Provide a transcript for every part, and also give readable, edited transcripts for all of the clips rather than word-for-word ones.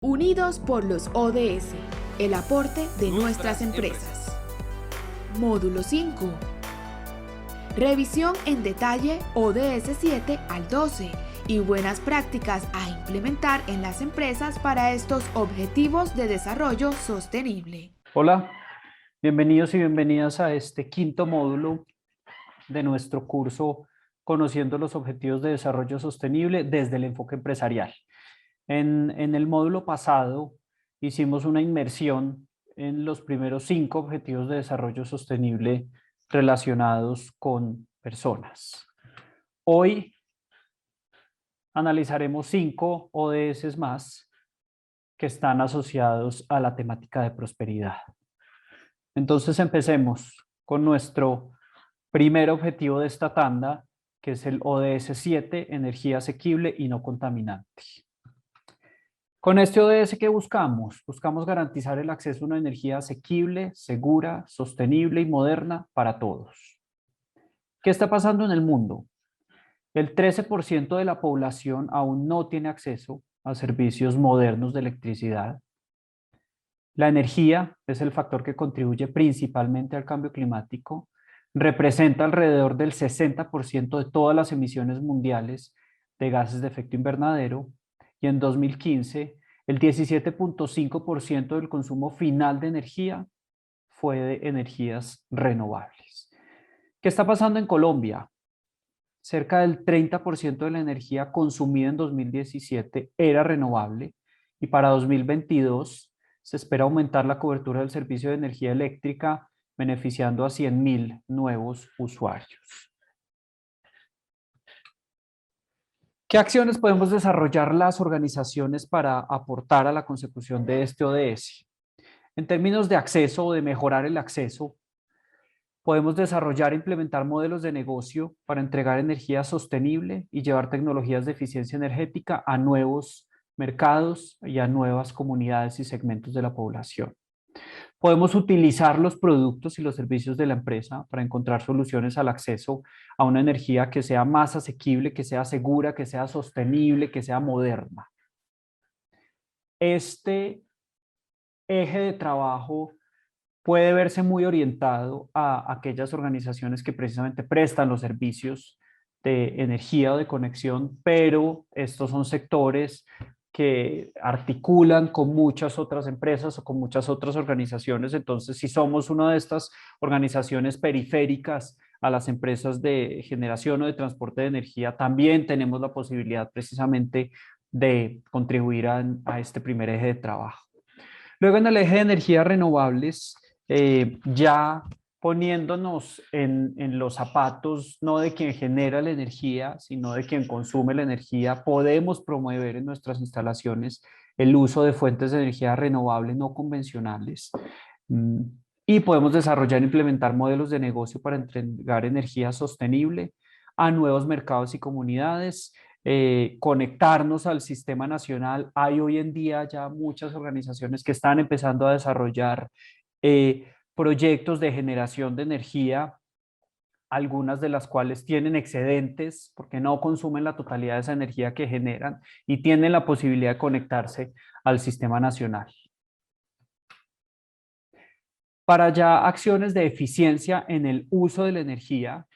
Unidos por los ODS, el aporte de nuestras empresas. Módulo 5. Revisión en detalle ODS 7 al 12 y buenas prácticas a implementar en las empresas para estos objetivos de desarrollo sostenible. Hola, bienvenidos y bienvenidas a este quinto módulo de nuestro curso Conociendo los Objetivos de Desarrollo Sostenible desde el enfoque empresarial. En el módulo pasado hicimos una inmersión en los primeros 5 objetivos de desarrollo sostenible relacionados con personas. Hoy analizaremos 5 ODS más que están asociados a la temática de prosperidad. Entonces empecemos con nuestro primer objetivo de esta tanda, que es el ODS 7, energía asequible y no contaminante. Con este ODS, ¿qué buscamos? Buscamos garantizar el acceso a una energía asequible, segura, sostenible y moderna para todos. ¿Qué está pasando en el mundo? El 13% de la población aún no tiene acceso a servicios modernos de electricidad. La energía es el factor que contribuye principalmente al cambio climático, representa alrededor del 60% de todas las emisiones mundiales de gases de efecto invernadero y en 2015 el 17.5% del consumo final de energía fue de energías renovables. ¿Qué está pasando en Colombia? Cerca del 30% de la energía consumida en 2017 era renovable y para 2022 se espera aumentar la cobertura del servicio de energía eléctrica beneficiando a 100,000 nuevos usuarios. ¿Qué acciones podemos desarrollar las organizaciones para aportar a la consecución de este ODS? En términos de acceso o de mejorar el acceso, podemos desarrollar e implementar modelos de negocio para entregar energía sostenible y llevar tecnologías de eficiencia energética a nuevos mercados y a nuevas comunidades y segmentos de la población. Podemos utilizar los productos y los servicios de la empresa para encontrar soluciones al acceso a una energía que sea más asequible, que sea segura, que sea sostenible, que sea moderna. Este eje de trabajo puede verse muy orientado a aquellas organizaciones que precisamente prestan los servicios de energía o de conexión, pero estos son sectores que articulan con muchas otras empresas o con muchas otras organizaciones. Entonces, si somos una de estas organizaciones periféricas a las empresas de generación o de transporte de energía, también tenemos la posibilidad precisamente de contribuir a este primer eje de trabajo. Luego, en el eje de energías renovables, ya poniéndonos en los zapatos no de quien genera la energía, sino de quien consume la energía, podemos promover en nuestras instalaciones el uso de fuentes de energía renovable no convencionales. Y podemos desarrollar e implementar modelos de negocio para entregar energía sostenible a nuevos mercados y comunidades, conectarnos al sistema nacional. Hay hoy en día ya muchas organizaciones que están empezando a desarrollar proyectos de generación de energía, algunas de las cuales tienen excedentes porque no consumen la totalidad de esa energía que generan y tienen la posibilidad de conectarse al sistema nacional. Para ya acciones de eficiencia en el uso de la energía,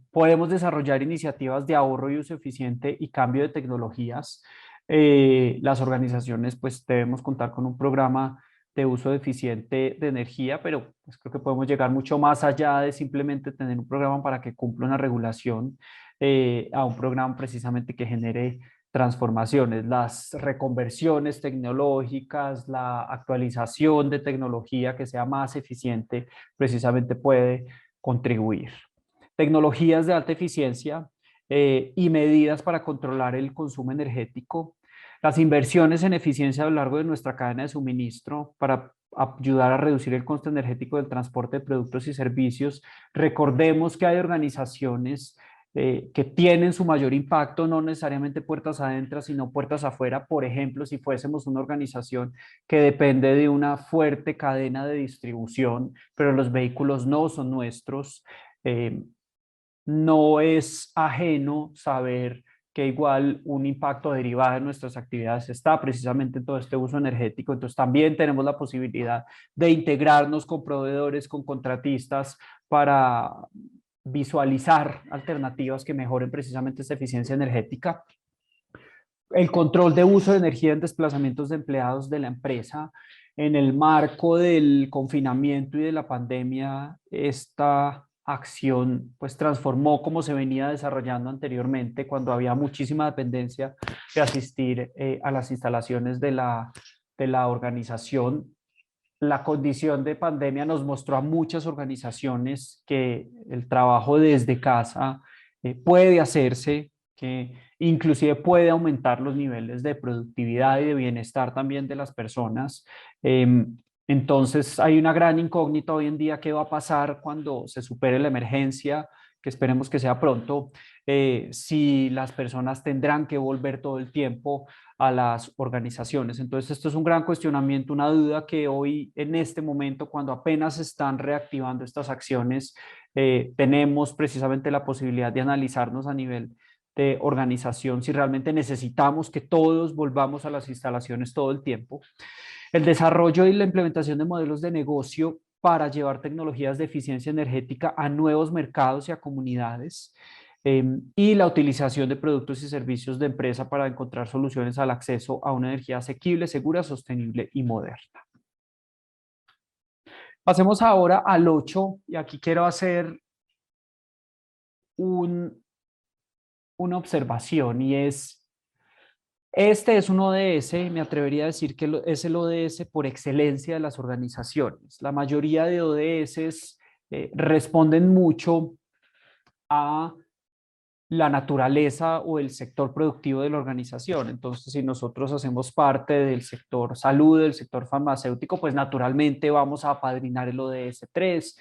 podemos desarrollar iniciativas de ahorro y uso eficiente y cambio de tecnologías. Las organizaciones pues debemos contar con un programa de uso eficiente de energía, pero pues, creo que podemos llegar mucho más allá de simplemente tener un programa para que cumpla una regulación, a un programa precisamente que genere transformaciones, las reconversiones tecnológicas, la actualización de tecnología que sea más eficiente, precisamente puede contribuir. Tecnologías de alta eficiencia y medidas para controlar el consumo energético, las inversiones en eficiencia a lo largo de nuestra cadena de suministro para ayudar a reducir el costo energético del transporte de productos y servicios. Recordemos que hay organizaciones que tienen su mayor impacto, no necesariamente puertas adentro, sino puertas afuera. Por ejemplo, si fuésemos una organización que depende de una fuerte cadena de distribución, pero los vehículos no son nuestros, no es ajeno saber que igual un impacto derivado de nuestras actividades está precisamente en todo este uso energético. Entonces también tenemos la posibilidad de integrarnos con proveedores, con contratistas para visualizar alternativas que mejoren precisamente esta eficiencia energética. El control de uso de energía en desplazamientos de empleados de la empresa. En el marco del confinamiento y de la pandemia, esta acción pues transformó cómo se venía desarrollando anteriormente, cuando había muchísima dependencia de asistir a las instalaciones de la organización. La condición de pandemia nos mostró a muchas organizaciones que el trabajo desde casa puede hacerse, que inclusive puede aumentar los niveles de productividad y de bienestar también de las personas. Entonces hay una gran incógnita hoy en día: qué va a pasar cuando se supere la emergencia, que esperemos que sea pronto, si las personas tendrán que volver todo el tiempo a las organizaciones. Entonces, esto es un gran cuestionamiento, una duda que hoy, en este momento, cuando apenas se están reactivando estas acciones, tenemos precisamente la posibilidad de analizarnos a nivel de organización si realmente necesitamos que todos volvamos a las instalaciones todo el tiempo. El desarrollo y la implementación de modelos de negocio para llevar tecnologías de eficiencia energética a nuevos mercados y a comunidades, y la utilización de productos y servicios de empresa para encontrar soluciones al acceso a una energía asequible, segura, sostenible y moderna. Pasemos ahora al 8, y aquí quiero hacer una observación, y este es un ODS, y me atrevería a decir que es el ODS por excelencia de las organizaciones. La mayoría de ODS responden mucho a la naturaleza o el sector productivo de la organización. Entonces, si nosotros hacemos parte del sector salud, del sector farmacéutico, pues naturalmente vamos a apadrinar el ODS 3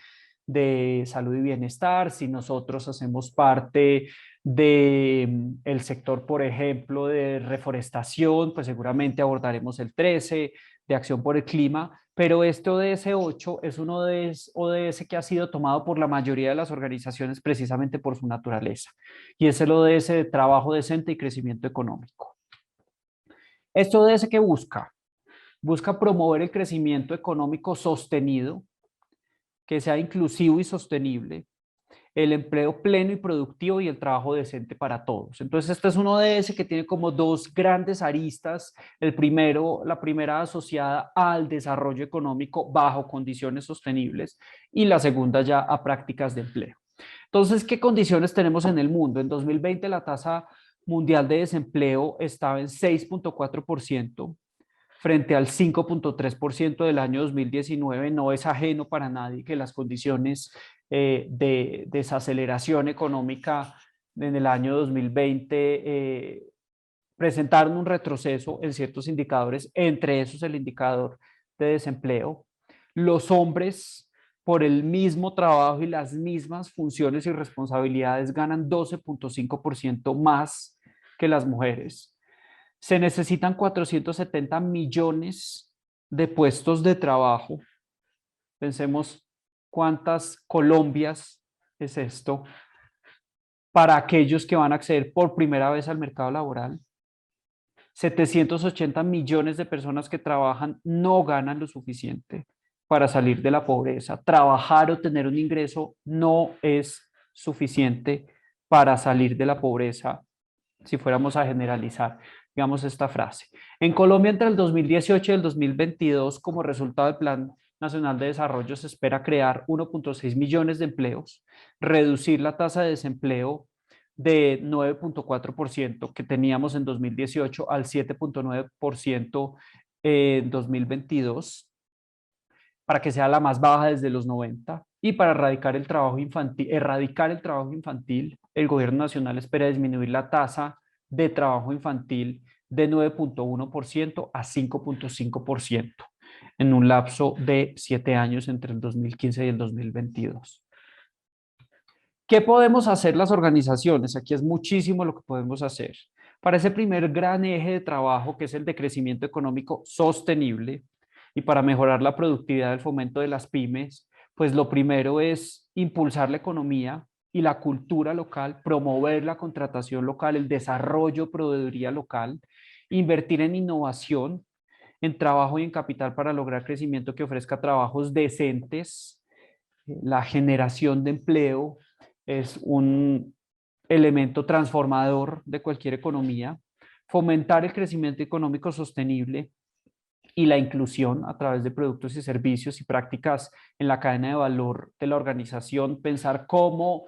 de salud y bienestar. Si nosotros hacemos parte del sector, por ejemplo, de reforestación, pues seguramente abordaremos el 13 de acción por el clima. Pero este ODS 8 es un ODS que ha sido tomado por la mayoría de las organizaciones precisamente por su naturaleza, y es el ODS de trabajo decente y crecimiento económico. ¿Este ODS qué busca? Busca promover el crecimiento económico sostenido, que sea inclusivo y sostenible, el empleo pleno y productivo y el trabajo decente para todos. Entonces, este es un ODS que tiene como dos grandes aristas. La primera asociada al desarrollo económico bajo condiciones sostenibles, y la segunda ya a prácticas de empleo. Entonces, ¿qué condiciones tenemos en el mundo? En 2020 la tasa mundial de desempleo estaba en 6.4%, frente al 5.3% del año 2019. No es ajeno para nadie que las condiciones de desaceleración económica en el año 2020 presentaron un retroceso en ciertos indicadores, entre esos el indicador de desempleo. Los hombres, por el mismo trabajo y las mismas funciones y responsabilidades, ganan 12.5% más que las mujeres. Se necesitan 470 millones de puestos de trabajo. Pensemos cuántas Colombias es esto para aquellos que van a acceder por primera vez al mercado laboral. 780 millones de personas que trabajan no ganan lo suficiente para salir de la pobreza. Trabajar o tener un ingreso no es suficiente para salir de la pobreza, si fuéramos a generalizar, digamos, esta frase. En Colombia, entre el 2018 y el 2022, como resultado del Plan Nacional de Desarrollo, se espera crear 1.6 millones de empleos, reducir la tasa de desempleo de 9.4% que teníamos en 2018 al 7.9% en 2022, para que sea la más baja desde los 90, y para erradicar el trabajo infantil, el gobierno nacional espera disminuir la tasa de trabajo infantil de 9.1% a 5.5% en un lapso de 7 años entre el 2015 y el 2022. ¿Qué podemos hacer las organizaciones? Aquí es muchísimo lo que podemos hacer. Para ese primer gran eje de trabajo, que es el de crecimiento económico sostenible, y para mejorar la productividad del fomento de las pymes, pues lo primero es impulsar la economía y la cultura local, promover la contratación local, el desarrollo de proveeduría local, invertir en innovación, en trabajo y en capital para lograr crecimiento que ofrezca trabajos decentes. La generación de empleo es un elemento transformador de cualquier economía. Fomentar el crecimiento económico sostenible y la inclusión a través de productos y servicios y prácticas en la cadena de valor de la organización. Pensar cómo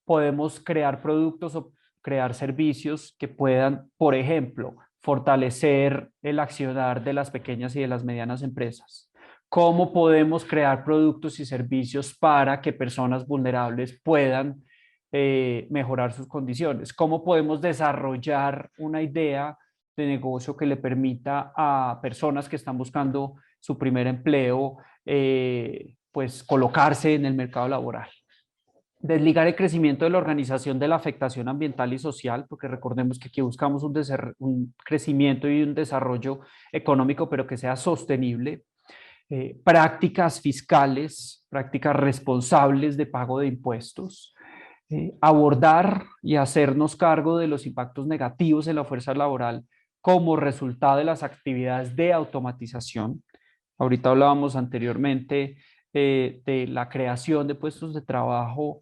podemos crear productos o crear servicios que puedan, por ejemplo, fortalecer el accionar de las pequeñas y de las medianas empresas. ¿Cómo podemos crear productos y servicios para que personas vulnerables puedan mejorar sus condiciones? ¿Cómo podemos desarrollar una idea de negocio que le permita a personas que están buscando su primer empleo, pues colocarse en el mercado laboral? Desligar el crecimiento de la organización de la afectación ambiental y social, porque recordemos que aquí buscamos un crecimiento y un desarrollo económico, pero que sea sostenible. Prácticas fiscales, prácticas responsables de pago de impuestos. Abordar y hacernos cargo de los impactos negativos en la fuerza laboral como resultado de las actividades de automatización. Ahorita hablábamos anteriormente de la creación de puestos de trabajo.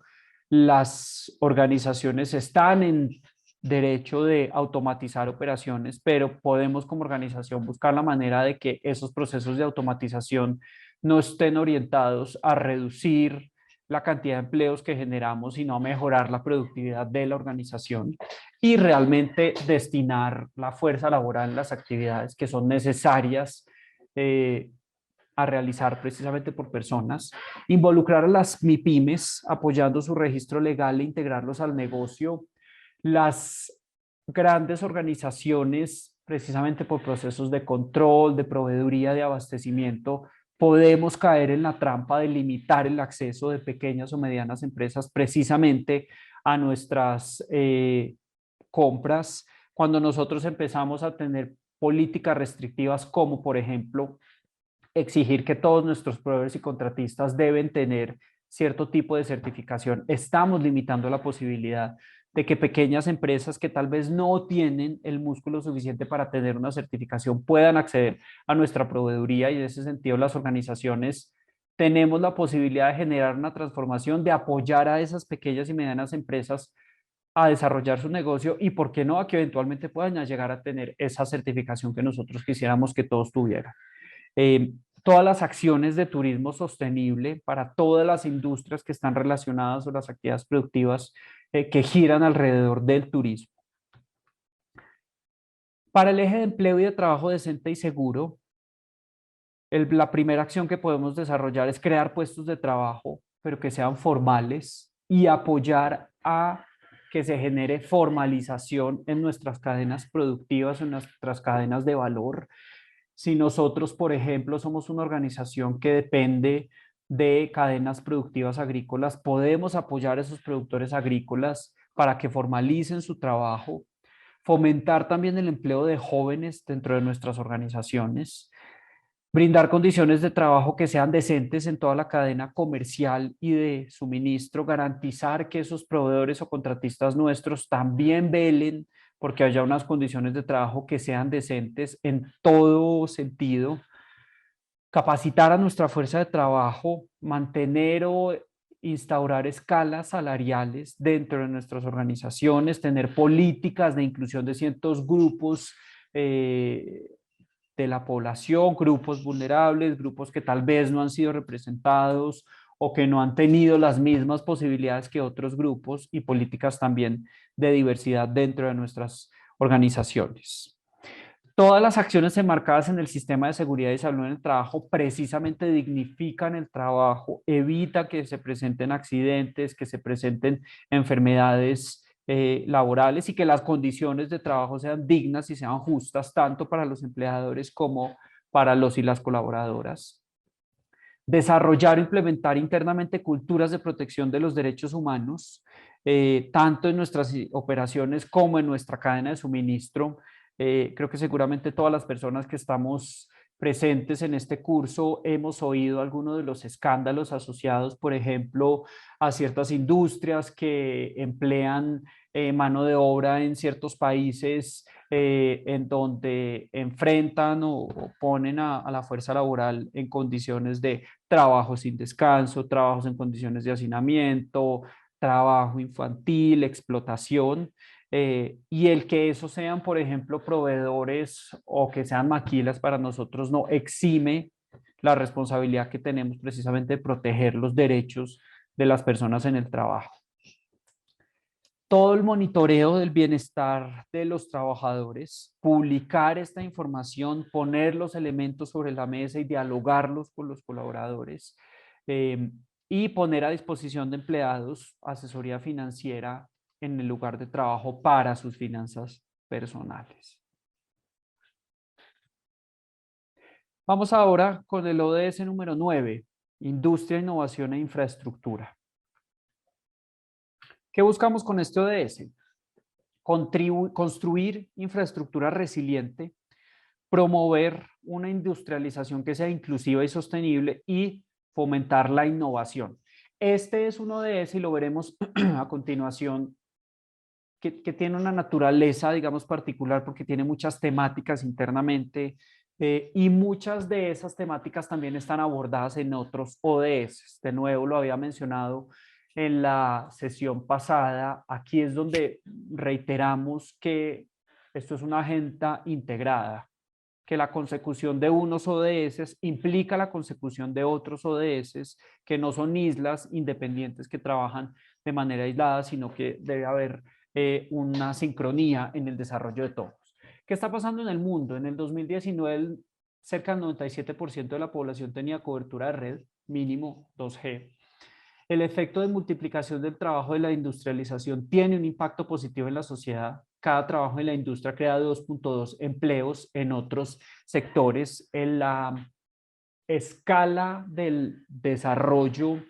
Las organizaciones están en derecho de automatizar operaciones, pero podemos como organización buscar la manera de que esos procesos de automatización no estén orientados a reducir la cantidad de empleos que generamos, sino a mejorar la productividad de la organización y realmente destinar la fuerza laboral en las actividades que son necesarias a realizar precisamente por personas, involucrar a las MIPIMES apoyando su registro legal e integrarlos al negocio, las grandes organizaciones precisamente por procesos de control, de proveeduría, de abastecimiento, podemos caer en la trampa de limitar el acceso de pequeñas o medianas empresas precisamente a nuestras compras cuando nosotros empezamos a tener políticas restrictivas como por ejemplo exigir que todos nuestros proveedores y contratistas deben tener cierto tipo de certificación. Estamos limitando la posibilidad de que pequeñas empresas que tal vez no tienen el músculo suficiente para tener una certificación puedan acceder a nuestra proveeduría y en ese sentido las organizaciones tenemos la posibilidad de generar una transformación, de apoyar a esas pequeñas y medianas empresas a desarrollar su negocio y, ¿por qué no?, a que eventualmente puedan llegar a tener esa certificación que nosotros quisiéramos que todos tuvieran. Todas las acciones de turismo sostenible para todas las industrias que están relacionadas o las actividades productivas que giran alrededor del turismo. Para el eje de empleo y de trabajo decente y seguro, la primera acción que podemos desarrollar es crear puestos de trabajo, pero que sean formales y apoyar a que se genere formalización en nuestras cadenas productivas, en nuestras cadenas de valor. Si nosotros, por ejemplo, somos una organización que depende de cadenas productivas agrícolas, podemos apoyar a esos productores agrícolas para que formalicen su trabajo, fomentar también el empleo de jóvenes dentro de nuestras organizaciones, brindar condiciones de trabajo que sean decentes en toda la cadena comercial y de suministro, garantizar que esos proveedores o contratistas nuestros también velen porque haya unas condiciones de trabajo que sean decentes en todo sentido, capacitar a nuestra fuerza de trabajo, mantener o instaurar escalas salariales dentro de nuestras organizaciones, tener políticas de inclusión de ciertos grupos de la población, grupos vulnerables, grupos que tal vez no han sido representados o que no han tenido las mismas posibilidades que otros grupos y políticas también de diversidad dentro de nuestras organizaciones. Todas las acciones enmarcadas en el sistema de seguridad y salud en el trabajo precisamente dignifican el trabajo, evita que se presenten accidentes, que se presenten enfermedades laborales y que las condiciones de trabajo sean dignas y sean justas tanto para los empleadores como para los y las colaboradoras. Desarrollar e implementar internamente culturas de protección de los derechos humanos, tanto en nuestras operaciones como en nuestra cadena de suministro. Creo que seguramente todas las personas que estamos presentes en este curso hemos oído algunos de los escándalos asociados, por ejemplo, a ciertas industrias que emplean mano de obra en ciertos países en donde enfrentan o ponen a la fuerza laboral en condiciones de trabajo sin descanso, trabajos en condiciones de hacinamiento, trabajo infantil, explotación. Y el que esos sean, por ejemplo, proveedores o que sean maquilas para nosotros no exime la responsabilidad que tenemos precisamente de proteger los derechos de las personas en el trabajo. Todo el monitoreo del bienestar de los trabajadores, publicar esta información, poner los elementos sobre la mesa y dialogarlos con los colaboradores, y poner a disposición de empleados asesoría financiera en el lugar de trabajo para sus finanzas personales. Vamos ahora con el ODS número 9, Industria, Innovación e Infraestructura. ¿Qué buscamos con este ODS? Construir infraestructura resiliente, promover una industrialización que sea inclusiva y sostenible y fomentar la innovación. Este es un ODS y lo veremos a continuación que tiene una naturaleza, digamos, particular porque tiene muchas temáticas internamente y muchas de esas temáticas también están abordadas en otros ODS. De nuevo, lo había mencionado en la sesión pasada. Aquí es donde reiteramos que esto es una agenda integrada, que la consecución de unos ODS implica la consecución de otros ODS, que no son islas independientes que trabajan de manera aislada, sino que debe haber una sincronía en el desarrollo de todos. ¿Qué está pasando en el mundo? En el 2019, cerca del 97% de la población tenía cobertura de red, mínimo 2G. El efecto de multiplicación del trabajo de la industrialización tiene un impacto positivo en la sociedad. Cada trabajo en la industria crea 2.2 empleos en otros sectores. En la escala del desarrollo,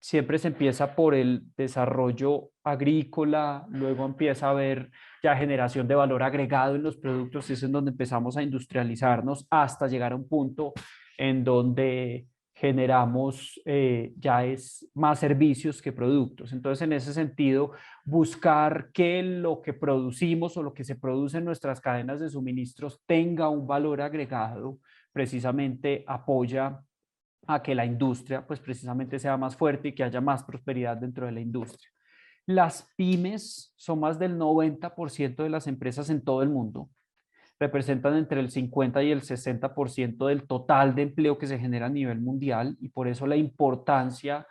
siempre se empieza por el desarrollo agrícola, luego empieza a haber ya generación de valor agregado en los productos, es en donde empezamos a industrializarnos hasta llegar a un punto en donde generamos ya es más servicios que productos. Entonces, en ese sentido, buscar que lo que producimos o lo que se produce en nuestras cadenas de suministros tenga un valor agregado, precisamente apoya a que la industria pues precisamente sea más fuerte y que haya más prosperidad dentro de la industria. Las pymes son más del 90% de las empresas en todo el mundo, representan entre el 50 y el 60% del total de empleo que se genera a nivel mundial y por eso la importancia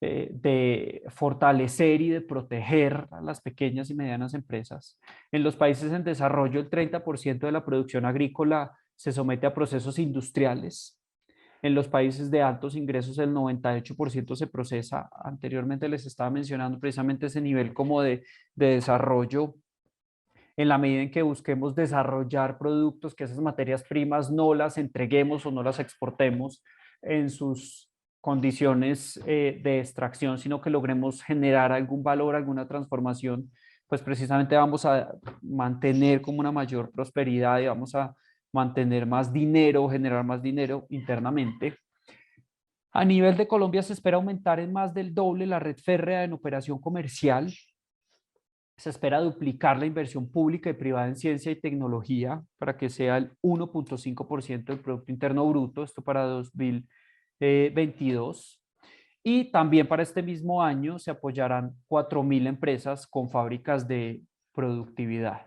de fortalecer y de proteger a las pequeñas y medianas empresas. En los países en desarrollo, el 30% de la producción agrícola se somete a procesos industriales. En los países de altos ingresos, el 98% se procesa. Anteriormente les estaba mencionando precisamente ese nivel como de desarrollo. En la medida en que busquemos desarrollar productos, que esas materias primas no las entreguemos o no las exportemos en sus condiciones de extracción, sino que logremos generar algún valor, alguna transformación, pues precisamente vamos a mantener como una mayor prosperidad y vamos a mantener más dinero, generar más dinero internamente. A nivel de Colombia se espera aumentar en más del doble la red férrea en operación comercial. Se espera duplicar la inversión pública y privada en ciencia y tecnología para que sea el 1.5% del Producto Interno Bruto, esto para 2022. Y también para este mismo año se apoyarán 4.000 empresas con fábricas de productividad.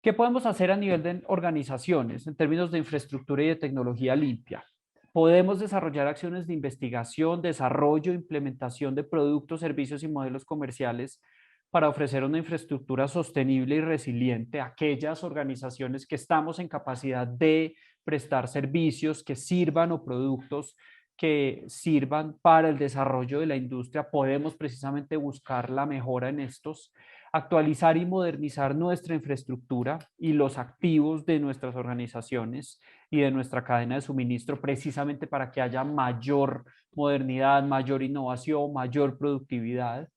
¿Qué podemos hacer a nivel de organizaciones en términos de infraestructura y de tecnología limpia? Podemos desarrollar acciones de investigación, desarrollo, implementación de productos, servicios y modelos comerciales para ofrecer una infraestructura sostenible y resiliente a aquellas organizaciones que estamos en capacidad de prestar servicios que sirvan o productos que sirvan para el desarrollo de la industria. Podemos precisamente buscar la mejora en estos, actualizar y modernizar nuestra infraestructura y los activos de nuestras organizaciones y de nuestra cadena de suministro precisamente para que haya mayor modernidad, mayor innovación, mayor productividad.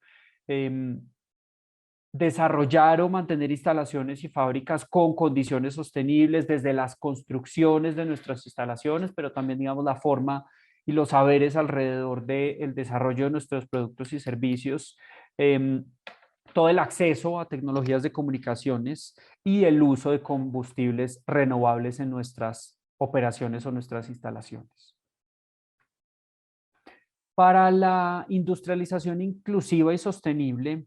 desarrollar o mantener instalaciones y fábricas con condiciones sostenibles desde las construcciones de nuestras instalaciones, pero también, digamos, la forma y los saberes alrededor del desarrollo de nuestros productos y servicios, eh, todo el acceso a tecnologías de comunicaciones y el uso de combustibles renovables en nuestras operaciones o nuestras instalaciones. Para la industrialización inclusiva y sostenible,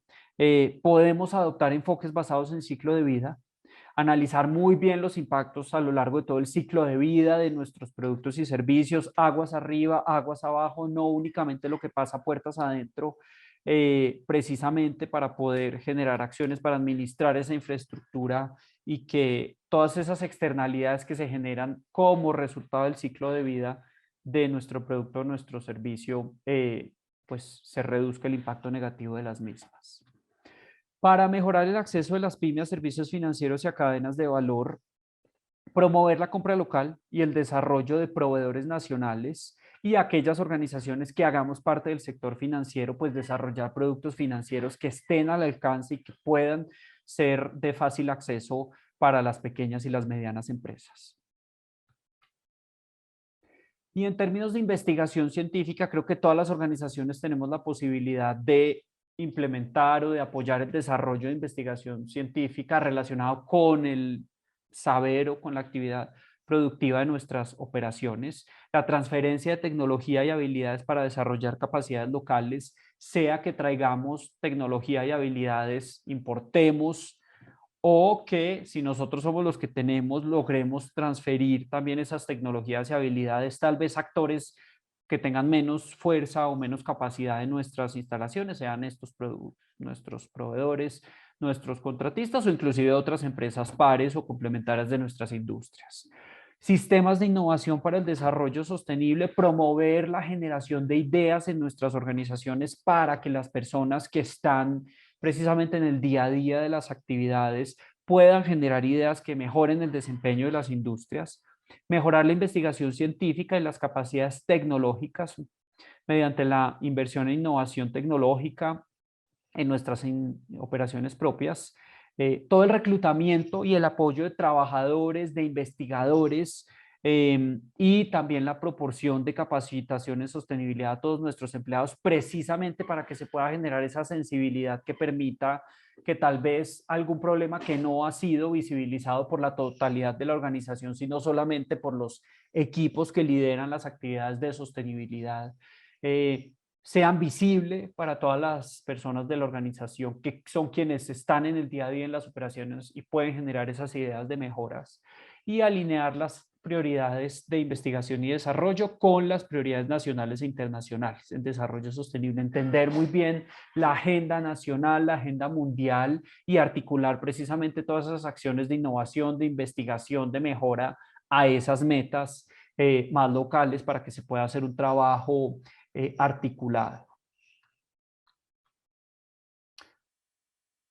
podemos adoptar enfoques basados en ciclo de vida, analizar muy bien los impactos a lo largo de todo el ciclo de vida de nuestros productos y servicios, aguas arriba, aguas abajo, no únicamente lo que pasa puertas adentro, precisamente para poder generar acciones para administrar esa infraestructura y que todas esas externalidades que se generan como resultado del ciclo de vida de nuestro producto o nuestro servicio, pues se reduzca el impacto negativo de las mismas. Para mejorar el acceso de las pymes a servicios financieros y a cadenas de valor, promover la compra local y el desarrollo de proveedores nacionales y aquellas organizaciones que hagamos parte del sector financiero, pues desarrollar productos financieros que estén al alcance y que puedan ser de fácil acceso para las pequeñas y las medianas empresas. Y en términos de investigación científica, creo que todas las organizaciones tenemos la posibilidad de implementar o de apoyar el desarrollo de investigación científica relacionado con el saber o con la actividad productiva de nuestras operaciones, la transferencia de tecnología y habilidades para desarrollar capacidades locales, sea que traigamos tecnología y habilidades, importemos, o que si nosotros somos los que tenemos, logremos transferir también esas tecnologías y habilidades, tal vez actores que tengan menos fuerza o menos capacidad en nuestras instalaciones, sean estos nuestros proveedores, nuestros contratistas o inclusive otras empresas pares o complementarias de nuestras industrias. Sistemas de innovación para el desarrollo sostenible, promover la generación de ideas en nuestras organizaciones para que las personas que están precisamente en el día a día de las actividades puedan generar ideas que mejoren el desempeño de las industrias, mejorar la investigación científica y las capacidades tecnológicas mediante la inversión en innovación tecnológica en nuestras operaciones propias, todo el reclutamiento y el apoyo de trabajadores, de investigadores, y también la proporción de capacitación en sostenibilidad a todos nuestros empleados, precisamente para que se pueda generar esa sensibilidad que permita que tal vez algún problema que no ha sido visibilizado por la totalidad de la organización, sino solamente por los equipos que lideran las actividades de sostenibilidad, sean visibles para todas las personas de la organización, que son quienes están en el día a día en las operaciones y pueden generar esas ideas de mejoras y alinear las prioridades de investigación y desarrollo con las prioridades nacionales e internacionales en desarrollo sostenible, entender muy bien la agenda nacional, la agenda mundial y articular precisamente todas esas acciones de innovación, de investigación, de mejora a esas metas más locales para que se pueda hacer un trabajo articulado.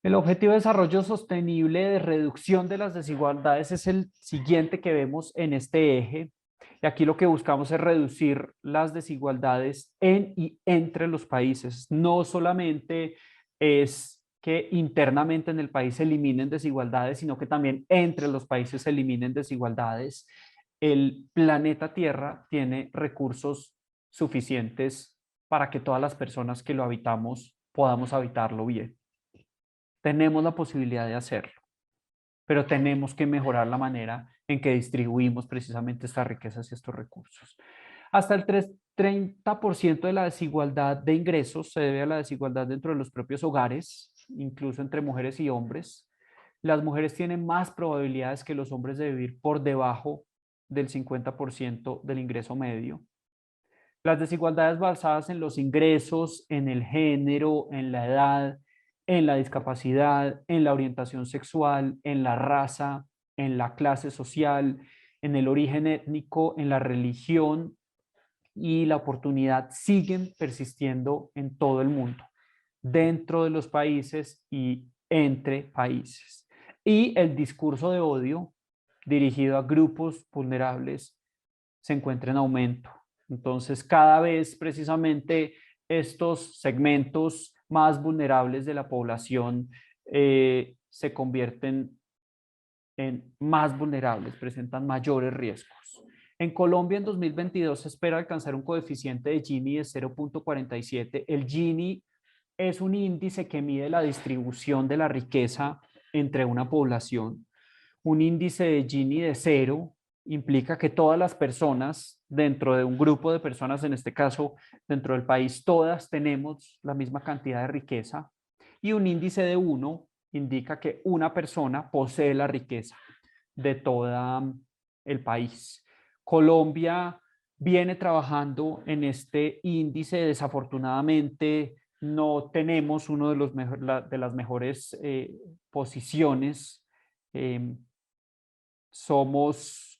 El objetivo de desarrollo sostenible de reducción de las desigualdades es el siguiente que vemos en este eje. Y aquí lo que buscamos es reducir las desigualdades en y entre los países. No solamente es que internamente en el país se eliminen desigualdades, sino que también entre los países se eliminen desigualdades. El planeta Tierra tiene recursos suficientes para que todas las personas que lo habitamos podamos habitarlo bien. Tenemos la posibilidad de hacerlo, pero tenemos que mejorar la manera en que distribuimos precisamente estas riquezas y estos recursos. Hasta el 30% de la desigualdad de ingresos se debe a la desigualdad dentro de los propios hogares, incluso entre mujeres y hombres. Las mujeres tienen más probabilidades que los hombres de vivir por debajo del 50% del ingreso medio. Las desigualdades basadas en los ingresos, en el género, en la edad, en la discapacidad, en la orientación sexual, en la raza, en la clase social, en el origen étnico, en la religión y la oportunidad siguen persistiendo en todo el mundo, dentro de los países y entre países. Y el discurso de odio dirigido a grupos vulnerables se encuentra en aumento. Entonces, cada vez precisamente estos segmentos más vulnerables de la población se convierten en más vulnerables, presentan mayores riesgos. En Colombia en 2022 se espera alcanzar un coeficiente de Gini de 0,47. El Gini es un índice que mide la distribución de la riqueza entre una población. Un índice de Gini de 0 implica que todas las personas dentro de un grupo de personas, en este caso dentro del país, todas tenemos la misma cantidad de riqueza. Y un índice de 1 indica que una persona posee la riqueza de todo el país. Colombia viene trabajando en este índice. Desafortunadamente no tenemos uno de las mejores posiciones. Somos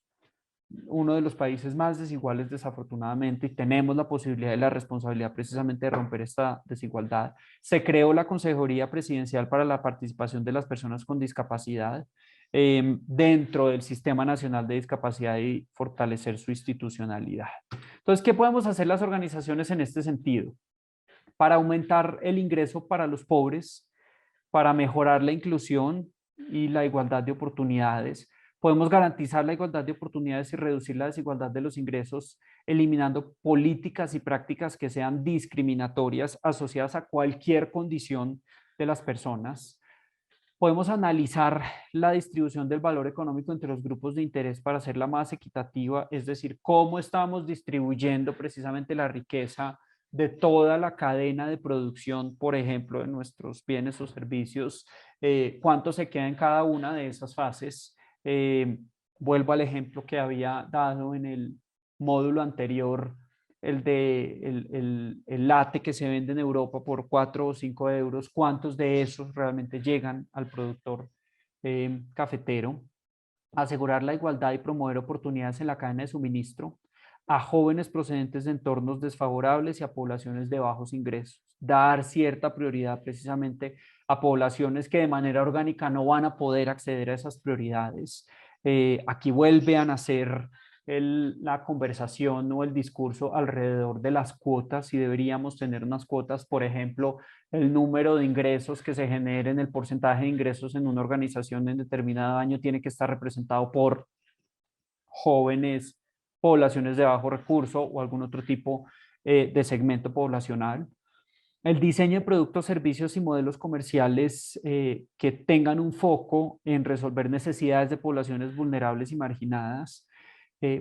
uno de los países más desiguales, desafortunadamente, y tenemos la posibilidad y la responsabilidad precisamente de romper esta desigualdad. Se creó la Consejería Presidencial para la Participación de las Personas con Discapacidad dentro del Sistema Nacional de Discapacidad y fortalecer su institucionalidad. Entonces, ¿qué podemos hacer las organizaciones en este sentido? Para aumentar el ingreso para los pobres, para mejorar la inclusión y la igualdad de oportunidades. Podemos garantizar la igualdad de oportunidades y reducir la desigualdad de los ingresos, eliminando políticas y prácticas que sean discriminatorias asociadas a cualquier condición de las personas. Podemos analizar la distribución del valor económico entre los grupos de interés para hacerla más equitativa, es decir, cómo estamos distribuyendo precisamente la riqueza de toda la cadena de producción, por ejemplo, de nuestros bienes o servicios, cuánto se queda en cada una de esas fases. Vuelvo al ejemplo que había dado en el módulo anterior, el latte que se vende en Europa por 4 o 5 euros, ¿cuántos de esos realmente llegan al productor cafetero? Asegurar la igualdad y promover oportunidades en la cadena de suministro a jóvenes procedentes de entornos desfavorables y a poblaciones de bajos ingresos. Dar cierta prioridad precisamente a poblaciones que de manera orgánica no van a poder acceder a esas prioridades. Aquí vuelve a nacer la conversación o el discurso alrededor de las cuotas, si deberíamos tener unas cuotas, por ejemplo, el número de ingresos que se generen, el porcentaje de ingresos en una organización en determinado año tiene que estar representado por jóvenes, poblaciones de bajo recurso o algún otro tipo de segmento poblacional. El diseño de productos, servicios y modelos comerciales que tengan un foco en resolver necesidades de poblaciones vulnerables y marginadas.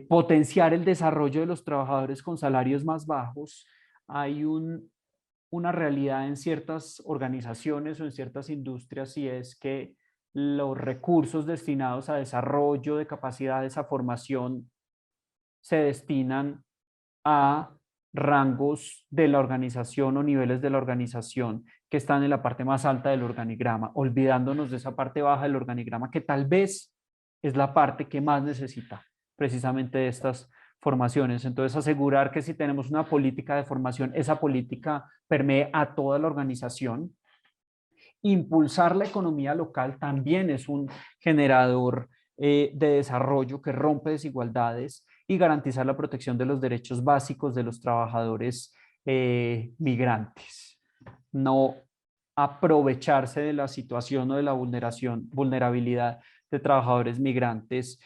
Potenciar el desarrollo de los trabajadores con salarios más bajos. Hay una realidad en ciertas organizaciones o en ciertas industrias y es que los recursos destinados a desarrollo de capacidades, a formación, se destinan a rangos de la organización o niveles de la organización que están en la parte más alta del organigrama, olvidándonos de esa parte baja del organigrama que tal vez es la parte que más necesita precisamente de estas formaciones. Entonces, asegurar que si tenemos una política de formación, esa política permee a toda la organización. Impulsar la economía local también es un generador de desarrollo que rompe desigualdades y garantizar la protección de los derechos básicos de los trabajadores migrantes. No aprovecharse de la situación o de la vulnerabilidad de trabajadores migrantes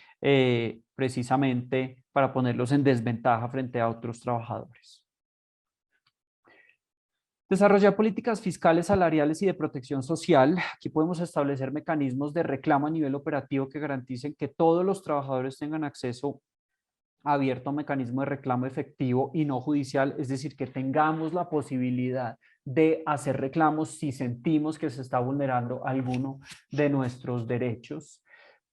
precisamente para ponerlos en desventaja frente a otros trabajadores. Desarrollar políticas fiscales, salariales y de protección social. Aquí podemos establecer mecanismos de reclamo a nivel operativo que garanticen que todos los trabajadores tengan acceso abierto a un mecanismo de reclamo efectivo y no judicial, es decir, que tengamos la posibilidad de hacer reclamos si sentimos que se está vulnerando alguno de nuestros derechos.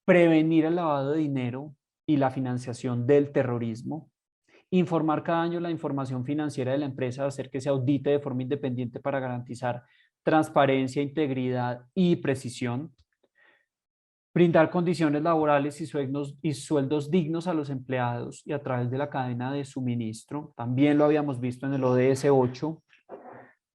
Prevenir el lavado de dinero y la financiación del terrorismo. Informar cada año la información financiera de la empresa, hacer que se audite de forma independiente para garantizar transparencia, integridad y precisión. Brindar condiciones laborales y sueldos dignos a los empleados y a través de la cadena de suministro. También lo habíamos visto en el ODS 8.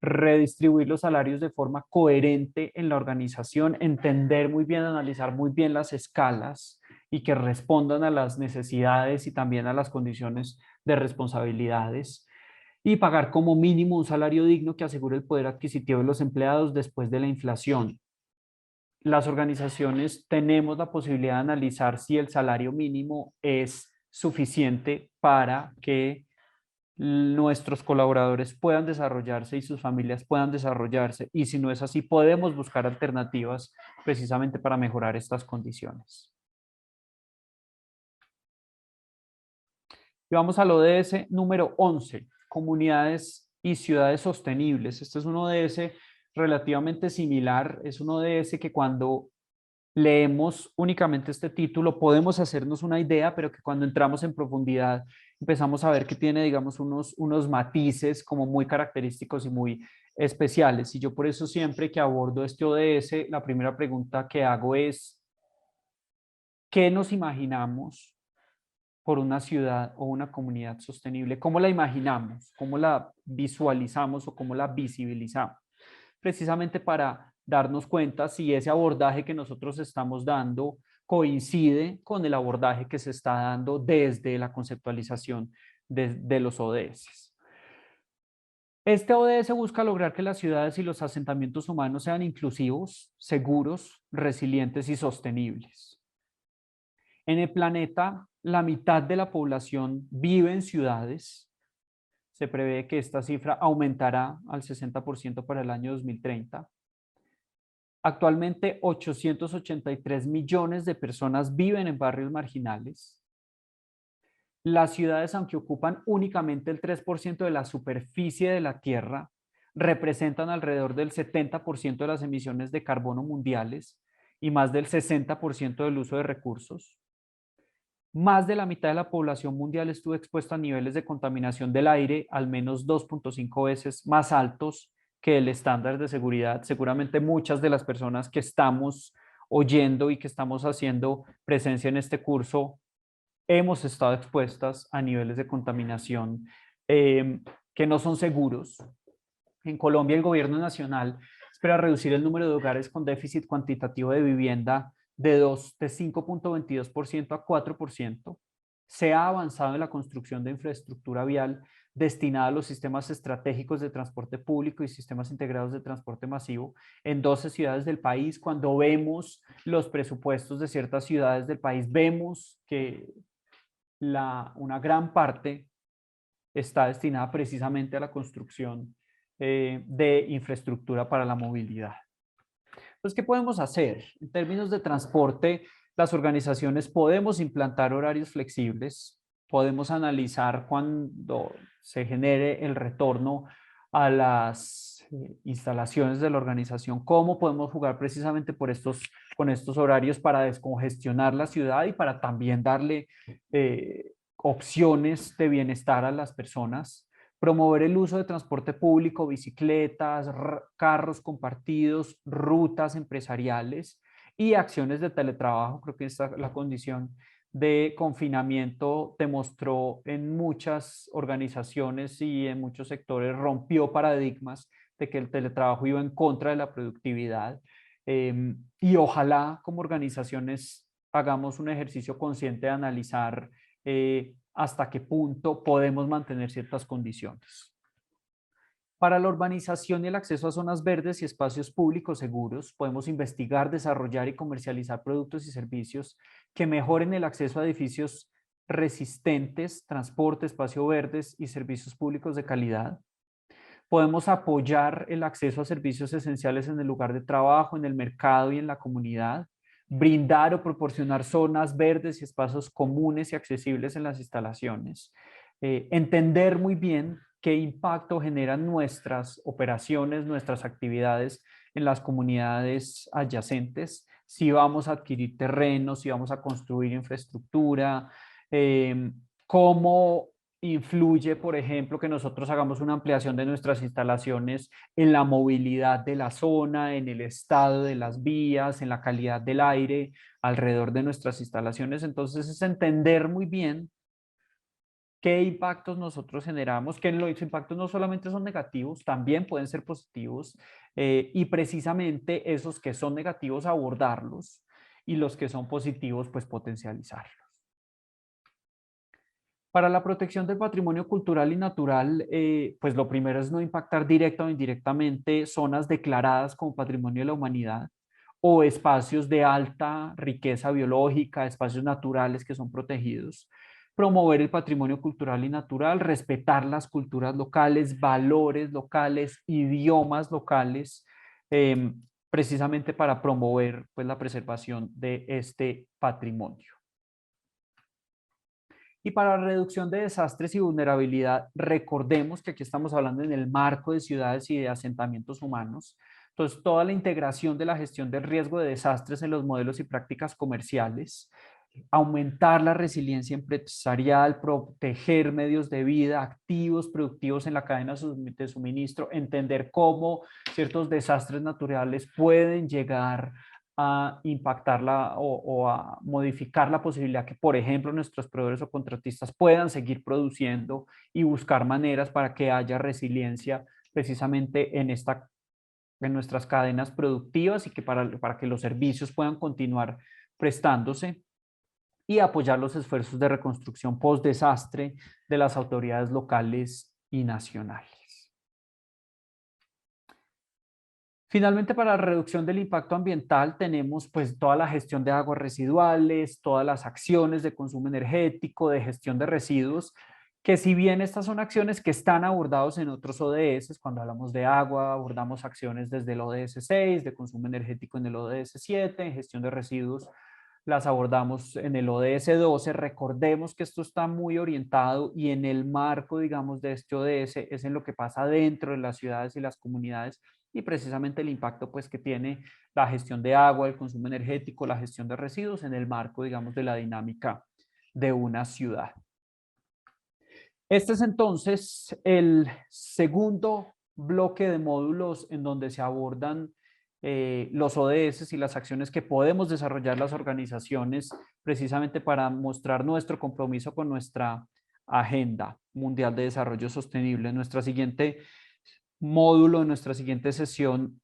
Redistribuir los salarios de forma coherente en la organización, entender muy bien, analizar muy bien las escalas y que respondan a las necesidades y también a las condiciones de responsabilidades y pagar como mínimo un salario digno que asegure el poder adquisitivo de los empleados después de la inflación. las organizaciones tenemos la posibilidad de analizar si el salario mínimo es suficiente para que nuestros colaboradores puedan desarrollarse y sus familias puedan desarrollarse. Y si no es así, podemos buscar alternativas precisamente para mejorar estas condiciones. Y vamos al ODS número 11, comunidades y ciudades sostenibles. Este es un ODS relativamente similar, es un ODS que cuando leemos únicamente este título podemos hacernos una idea, pero que cuando entramos en profundidad empezamos a ver que tiene, digamos, unos matices como muy característicos y muy especiales. Y yo por eso siempre que abordo este ODS, la primera pregunta que hago es, ¿qué nos imaginamos por una ciudad o una comunidad sostenible? ¿Cómo la imaginamos? ¿Cómo la visualizamos o cómo la visibilizamos? Precisamente para darnos cuenta si ese abordaje que nosotros estamos dando coincide con el abordaje que se está dando desde la conceptualización de los ODS. Este ODS busca lograr que las ciudades y los asentamientos humanos sean inclusivos, seguros, resilientes y sostenibles. En el planeta, la mitad de la población vive en ciudades. Se prevé que esta cifra aumentará al 60% para el año 2030. Actualmente, 883 millones de personas viven en barrios marginales. Las ciudades, aunque ocupan únicamente el 3% de la superficie de la Tierra, representan alrededor del 70% de las emisiones de carbono mundiales y más del 60% del uso de recursos. Más de la mitad de la población mundial estuvo expuesta a niveles de contaminación del aire al menos 2.5 veces más altos que el estándar de seguridad. Seguramente muchas de las personas que estamos oyendo y que estamos haciendo presencia en este curso hemos estado expuestas a niveles de contaminación que no son seguros. En Colombia, el gobierno nacional espera reducir el número de hogares con déficit cuantitativo de vivienda de 5.22% a 4%. Se ha avanzado en la construcción de infraestructura vial destinada a los sistemas estratégicos de transporte público y sistemas integrados de transporte masivo en 12 ciudades del país. Cuando vemos los presupuestos de ciertas ciudades del país, vemos que una gran parte está destinada precisamente a la construcción de infraestructura para la movilidad. Entonces, ¿qué podemos hacer? En términos de transporte, las organizaciones podemos implantar horarios flexibles, podemos analizar cuando se genere el retorno a las instalaciones de la organización, cómo podemos jugar precisamente con estos horarios para descongestionar la ciudad y para también darle opciones de bienestar a las personas. Promover el uso de transporte público, bicicletas, carros compartidos, rutas empresariales y acciones de teletrabajo. Creo que la condición de confinamiento demostró en muchas organizaciones y en muchos sectores, rompió paradigmas de que el teletrabajo iba en contra de la productividad. Y ojalá como organizaciones hagamos un ejercicio consciente de analizar hasta qué punto podemos mantener ciertas condiciones. Para la urbanización y el acceso a zonas verdes y espacios públicos seguros, podemos investigar, desarrollar y comercializar productos y servicios que mejoren el acceso a edificios resistentes, transporte, espacio verdes y servicios públicos de calidad. Podemos apoyar el acceso a servicios esenciales en el lugar de trabajo, en el mercado y en la comunidad. Brindar o proporcionar zonas verdes y espacios comunes y accesibles en las instalaciones. Entender muy bien qué impacto generan nuestras operaciones, nuestras actividades en las comunidades adyacentes, si vamos a adquirir terrenos, si vamos a construir infraestructura, cómo influye, por ejemplo, que nosotros hagamos una ampliación de nuestras instalaciones en la movilidad de la zona, en el estado de las vías, en la calidad del aire alrededor de nuestras instalaciones. Entonces es entender muy bien qué impactos nosotros generamos, que los impactos no solamente son negativos, también pueden ser positivos y precisamente esos que son negativos abordarlos y los que son positivos pues potencializarlos. Para la protección del patrimonio cultural y natural, pues lo primero es no impactar directa o indirectamente zonas declaradas como patrimonio de la humanidad o espacios de alta riqueza biológica, espacios naturales que son protegidos. Promover el patrimonio cultural y natural, respetar las culturas locales, valores locales, idiomas locales, precisamente para promover pues, la preservación de este patrimonio. Y para la reducción de desastres y vulnerabilidad, recordemos que aquí estamos hablando en el marco de ciudades y de asentamientos humanos. Entonces, toda la integración de la gestión del riesgo de desastres en los modelos y prácticas comerciales, aumentar la resiliencia empresarial, proteger medios de vida activos, productivos en la cadena de suministro, entender cómo ciertos desastres naturales pueden llegar a impactarla o a modificar la posibilidad que, por ejemplo, nuestros proveedores o contratistas puedan seguir produciendo y buscar maneras para que haya resiliencia precisamente en nuestras cadenas productivas y que para que los servicios puedan continuar prestándose y apoyar los esfuerzos de reconstrucción post-desastre de las autoridades locales y nacionales. Finalmente, para la reducción del impacto ambiental tenemos pues toda la gestión de aguas residuales, todas las acciones de consumo energético, de gestión de residuos, que si bien estas son acciones que están abordados en otros ODS, cuando hablamos de agua abordamos acciones desde el ODS 6, de consumo energético en el ODS 7, en gestión de residuos las abordamos en el ODS 12, recordemos que esto está muy orientado y en el marco, digamos, de este ODS es en lo que pasa dentro de las ciudades y las comunidades y precisamente el impacto pues que tiene la gestión de agua, el consumo energético, la gestión de residuos en el marco, digamos, de la dinámica de una ciudad. Este es entonces el segundo bloque de módulos en donde se abordan los ODS y las acciones que podemos desarrollar las organizaciones precisamente para mostrar nuestro compromiso con nuestra Agenda Mundial de Desarrollo Sostenible. En nuestra siguiente módulo, en nuestra siguiente sesión,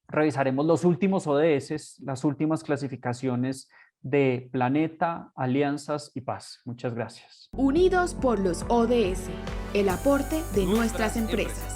revisaremos los últimos ODS, las últimas clasificaciones de planeta, alianzas y paz. Muchas gracias. Unidos por los ODS, el aporte de nuestras empresas.